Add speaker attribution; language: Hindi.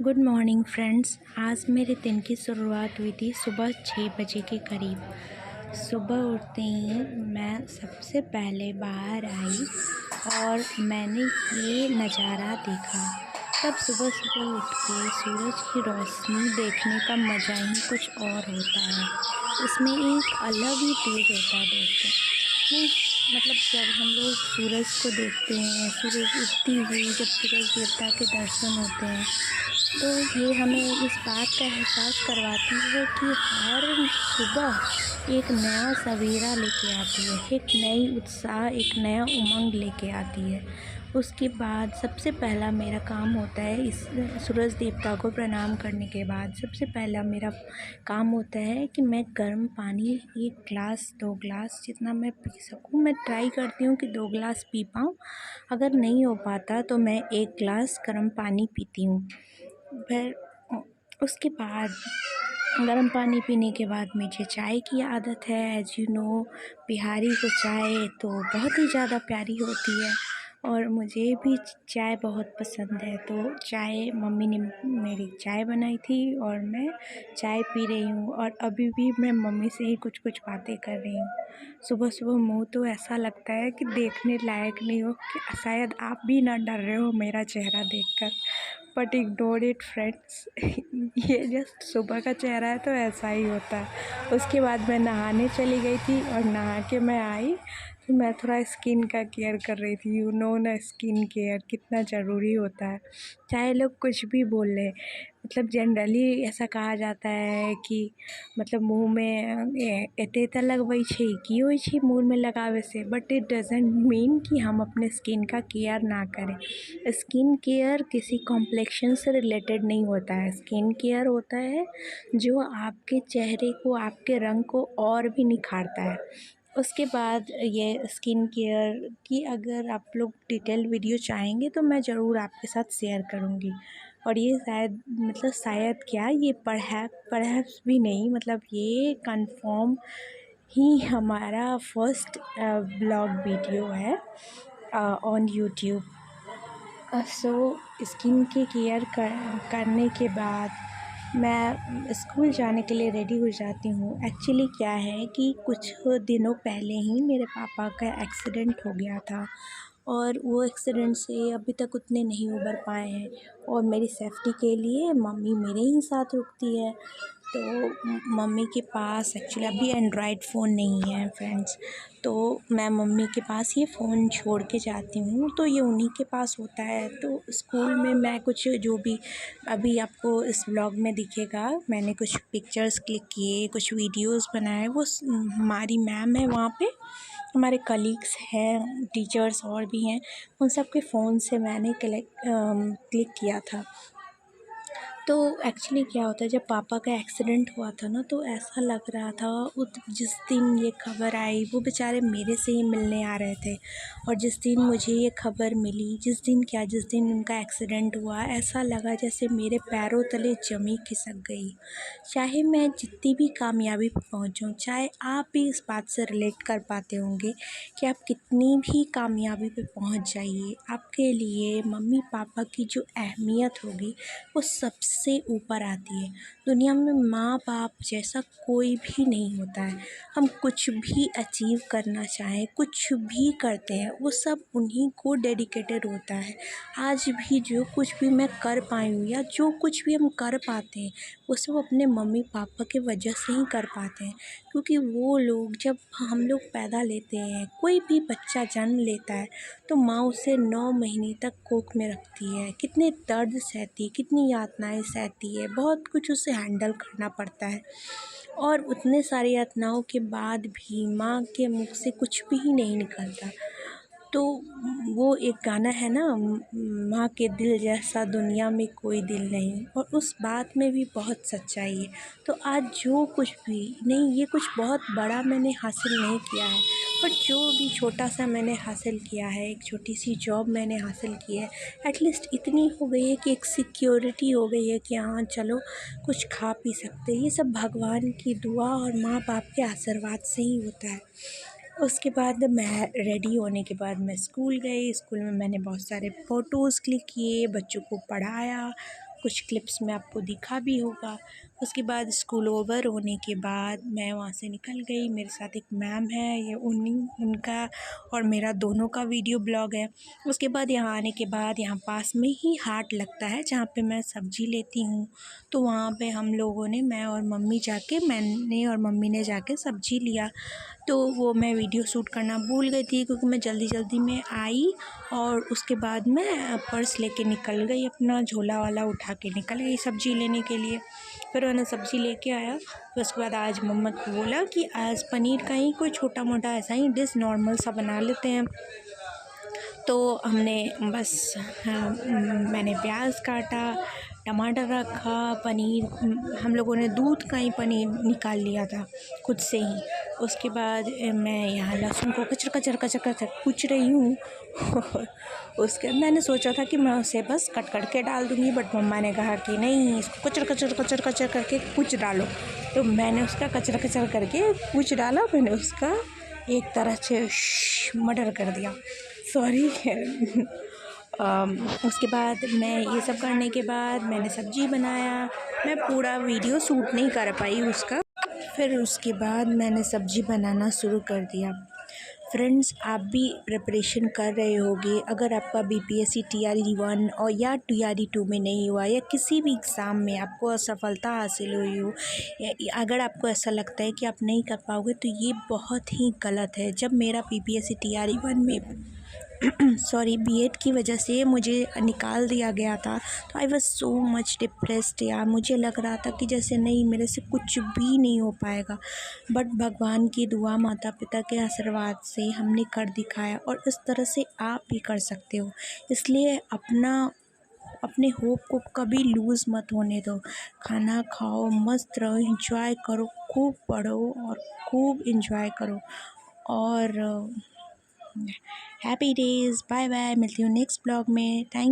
Speaker 1: Good morning friends. आज मेरे दिन की शुरुआत हुई थी सुबह 6 बजे के करीब। सुबह उठते ही मैं सबसे पहले बाहर आई और मैंने ये नज़ारा देखा। तब सुबह सुबह उठ के सूरज की रोशनी देखने का मज़ा ही कुछ और होता है। इसमें एक अलग ही तेज होता है दोस्तों। नहीं, मतलब जब हम लोग सूरज को देखते हैं, सूरज उगती हुई जब सूरज देवता के दर्शन होते हैं, तो ये हमें इस बात का एहसास करवाती है कि हर सुबह एक नया सवेरा लेके आती है, एक नई उत्साह, एक नया उमंग लेके आती है। उसके बाद सबसे पहला मेरा काम होता है, इस सूरज देवता को प्रणाम करने के बाद सबसे पहला मेरा काम होता है कि मैं गर्म पानी 1 ग्लास 2 ग्लास जितना मैं पी सकूं, मैं ट्राई करती हूँ कि 2 ग्लास पी पाऊँ। अगर नहीं हो पाता तो मैं 1 ग्लास गर्म पानी पीती हूँ। फिर उसके बाद गर्म पानी पीने के बाद मुझे चाय की आदत है। एज़ यू नो, बिहारी को चाय तो बहुत ही ज़्यादा प्यारी होती है और मुझे भी चाय बहुत पसंद है। तो चाय मम्मी ने मेरी चाय बनाई थी और मैं चाय पी रही हूँ और अभी भी मैं मम्मी से ही कुछ कुछ बातें कर रही हूँ। सुबह सुबह मुँह तो ऐसा लगता है कि देखने लायक नहीं हो, कि शायद आप भी ना डर रहे हो मेरा चेहरा देखकर, बट इग्नोर इट फ्रेंड्स। ये जस्ट सुबह का चेहरा है तो ऐसा ही होता है। उसके बाद मैं नहाने चली गई थी और नहा के मैं आई तो मैं थोड़ा स्किन का केयर कर रही थी। यू नो ना, स्किन केयर कितना ज़रूरी होता है। चाहे लोग कुछ भी बोल लें, मतलब जनरली ऐसा कहा जाता है कि मतलब मुँह में एते त लगबै छै, की होइ छै मुँह में लगावे से, बट इट डजेंट मीन कि हम अपने स्किन का केयर ना करें। स्किन केयर किसी कॉम्प्लेक्शन से रिलेटेड नहीं होता है। स्किन केयर होता है जो आपके चेहरे को, आपके रंग को और भी निखारता है। उसके बाद ये स्किन केयर की अगर आप लोग डिटेल वीडियो चाहेंगे तो मैं ज़रूर आपके साथ शेयर करूँगी। और ये शायद क्या, ये परहैप्स भी नहीं, मतलब ये कंफर्म ही हमारा फर्स्ट ब्लॉग वीडियो है ऑन यूट्यूब। सो स्किन की केयर करने के बाद मैं स्कूल जाने के लिए रेडी हो जाती हूँ। एक्चुअली क्या है कि कुछ दिनों पहले ही मेरे पापा का एक्सीडेंट हो गया था और वो एक्सीडेंट से अभी तक उतने नहीं उबर पाए हैं और मेरी सेफ्टी के लिए मम्मी मेरे ही साथ रुकती है। तो मम्मी के पास एक्चुअली अभी एंड्रॉयड फ़ोन नहीं है फ्रेंड्स, तो मैं मम्मी के पास ये फ़ोन छोड़ के जाती हूँ, तो ये उन्हीं के पास होता है। तो स्कूल में मैं कुछ जो भी अभी आपको इस व्लॉग में दिखेगा, मैंने कुछ पिक्चर्स क्लिक किए, कुछ वीडियोस बनाए, वो हमारी मैम है वहाँ पे, हमारे कलीग्स हैं, टीचर्स और भी हैं, उन सब के फ़ोन से मैंने क्लिक किया था। तो एक्चुअली क्या होता है, जब पापा का एक्सीडेंट हुआ था ना, तो ऐसा लग रहा था जिस दिन ये खबर आई वो बेचारे मेरे से ही मिलने आ रहे थे और जिस दिन मुझे ये खबर मिली, जिस दिन उनका एक्सीडेंट हुआ, ऐसा लगा जैसे मेरे पैरों तले ज़मीन खिसक गई। चाहे मैं जितनी भी कामयाबी पर पहुंचूं, चाहे आप भी इस बात से रिलेट कर पाते होंगे कि आप कितनी भी कामयाबी पे पहुंच जाइए, आपके लिए मम्मी पापा की जो अहमियत होगी वो सबसे ऊपर आती है। दुनिया में माँ बाप जैसा कोई भी नहीं होता है। हम कुछ भी अचीव करना चाहें, कुछ भी करते हैं, वो सब उन्हीं को डेडिकेटेड होता है। आज भी जो कुछ भी मैं कर पाई हूँ या जो कुछ भी हम कर पाते हैं, वो सब अपने मम्मी पापा की वजह से ही कर पाते हैं। क्योंकि वो लोग, जब हम लोग पैदा लेते हैं, कोई भी बच्चा जन्म लेता है, तो माँ उसे 9 महीने तक कोख में रखती है, कितने दर्द सहती है, कितनी यातनाएं सहती है, बहुत कुछ उसे हैंडल करना पड़ता है। और उतने सारी यातनाओं के बाद भी माँ के मुख से कुछ भी नहीं निकलता। तो वो एक गाना है ना, माँ के दिल जैसा दुनिया में कोई दिल नहीं, और उस बात में भी बहुत सच्चाई है। तो आज जो कुछ भी नहीं, ये कुछ बहुत बड़ा मैंने हासिल नहीं किया है, पर जो भी छोटा सा मैंने हासिल किया है, एक छोटी सी जॉब मैंने हासिल की है, एटलीस्ट इतनी हो गई है कि एक सिक्योरिटी हो गई है कि हाँ चलो कुछ खा पी सकते हैं। ये सब भगवान की दुआ और माँ बाप के आशीर्वाद से ही होता है। उसके बाद मैं रेडी होने के बाद मैं स्कूल गई। स्कूल में मैंने बहुत सारे फ़ोटोज़ क्लिक किए, बच्चों को पढ़ाया, कुछ क्लिप्स में आपको दिखा भी होगा। उसके बाद स्कूल ओवर होने के बाद मैं वहाँ से निकल गई। मेरे साथ एक मैम है, ये उनका और मेरा दोनों का वीडियो ब्लॉग है। उसके बाद यहाँ आने के बाद यहाँ पास में ही हाट लगता है जहाँ पे मैं सब्ज़ी लेती हूँ। तो वहाँ पे हम लोगों ने, मैंने और मम्मी ने जाके सब्ज़ी लिया। तो वो मैं वीडियो शूट करना भूल गई थी क्योंकि मैं जल्दी जल्दी में आई और उसके बाद मैं पर्स लेके निकल गई, अपना झोला वाला उठा के निकल गई सब्ज़ी लेने के लिए। फिर मैंने सब्ज़ी लेके आया। फिर उसके बाद आज मम्मा को बोला कि आज पनीर का ही कोई छोटा मोटा ऐसा ही डिश नॉर्मल सा बना लेते हैं। तो हमने बस मैंने प्याज काटा, टमाटर रखा, पनीर हम लोगों ने दूध का ही पनीर निकाल लिया था खुद से ही। उसके बाद मैं यहाँ लहसुन को कचर कचर कचर कचर कूच रही हूँ उसके मैंने सोचा था कि मैं उसे बस कट के डाल दूँगी, बट मम्मा ने कहा कि नहीं, इसको कचर कचर कचर कचर करके कुछ डालो। तो मैंने उसका कचर कचर करके कुछ डाला। मैंने उसका एक तरह से मर्डर कर दिया, सॉरी उसके बाद मैं ये सब करने के बाद मैंने सब्ज़ी बनाया। मैं पूरा वीडियो शूट नहीं कर पाई उसका। फिर उसके बाद मैंने सब्ज़ी बनाना शुरू कर दिया। फ्रेंड्स, आप भी प्रिपरेशन कर रहे होगे। अगर आपका बीपीएससी TRE 1 और या TRE 2 में नहीं हुआ या किसी भी एग्ज़ाम में आपको असफलता हासिल हुई हो, या अगर आपको ऐसा लगता है कि आप नहीं कर पाओगे, तो ये बहुत ही गलत है। जब मेरा बीपीएससी TRE 1 में सॉरी बीएड की वजह से मुझे निकाल दिया गया था, तो I was so much depressed यार। मुझे लग रहा था कि जैसे नहीं, मेरे से कुछ भी नहीं हो पाएगा। बट भगवान की दुआ, माता पिता के आशीर्वाद से हमने कर दिखाया, और इस तरह से आप भी कर सकते हो। इसलिए अपने होप को कभी लूज़ मत होने दो। खाना खाओ, मस्त रहो, एंजॉय करो, खूब पढ़ो और खूब एंजॉय करो। और हैप्पी डेज़, बाय बाय, मिलती हूँ नेक्स्ट ब्लॉग में। थैंक